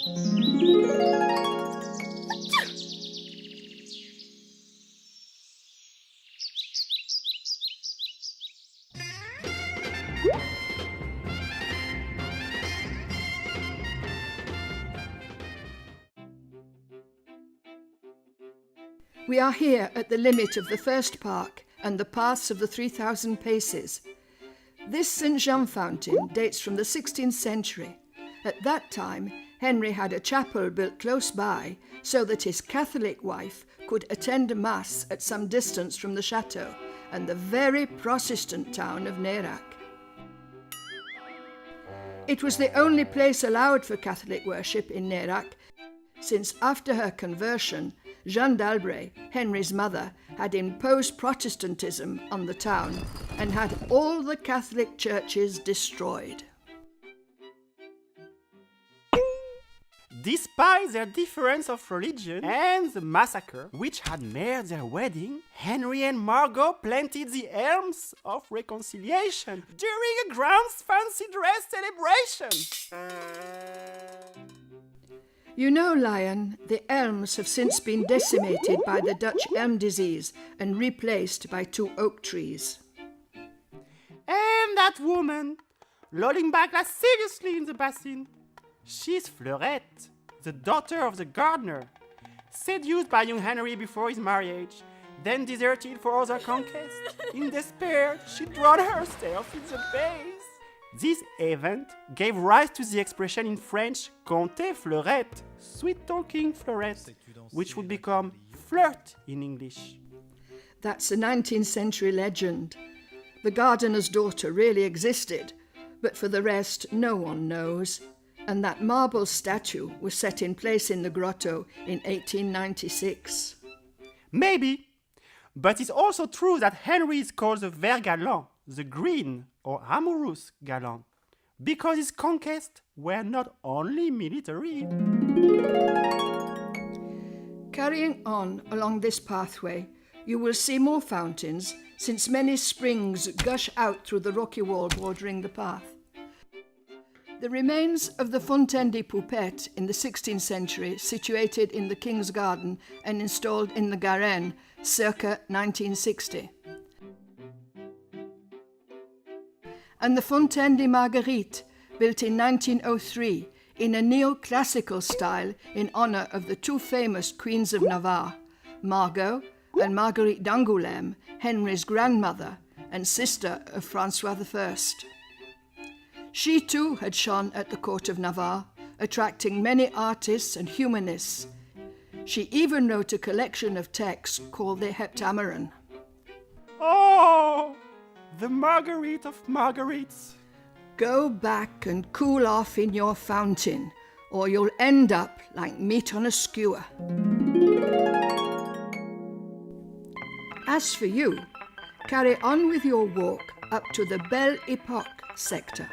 We are here at the limit of the first park and the paths of the 3,000 paces. This St. Jean fountain dates from the 16th century. At that time, Henry had a chapel built close by so that his Catholic wife could attend Mass at some distance from the chateau and the very Protestant town of Nérac. It was the only place allowed for Catholic worship in Nérac, since after her conversion, Jeanne d'Albret, Henry's mother, had imposed Protestantism on the town and had all the Catholic churches destroyed. Despite their difference of religion and the massacre which had marred their wedding, Henry and Margot planted the elms of reconciliation during a grand fancy dress celebration. You know, Lion, the elms have since been decimated by the Dutch elm disease and replaced by 2 oak trees. And that woman, lolling back lasciviously in the basin, she's Fleurette, the daughter of the gardener, seduced by young Henry before his marriage, then deserted for other conquests. In despair, she drowned herself in the basin. This event gave rise to the expression in French Conter Fleurette, sweet-talking Fleurette, which would become flirt in English. That's a 19th century legend. The gardener's daughter really existed, but for the rest, no one knows. And that marble statue was set in place in the grotto in 1896. Maybe, but it's also true that Henry is called the Vert Galant, the green or amorous galant, because his conquests were not only military. Carrying on along this pathway, you will see more fountains, since many springs gush out through the rocky wall bordering the path. The remains of the Fontaine des Poupettes in the 16th century, situated in the King's Garden and installed in the Garenne, circa 1960. And the Fontaine des Marguerites, built in 1903 in a neoclassical style in honour of the 2 famous Queens of Navarre, Margot and Marguerite d'Angoulême, Henry's grandmother and sister of François I. She too had shone at the court of Navarre, attracting many artists and humanists. She even wrote a collection of texts called the Heptameron. Oh, the Marguerite of Marguerites. Go back and cool off in your fountain, or you'll end up like meat on a skewer. As for you, carry on with your walk up to the Belle Époque sector.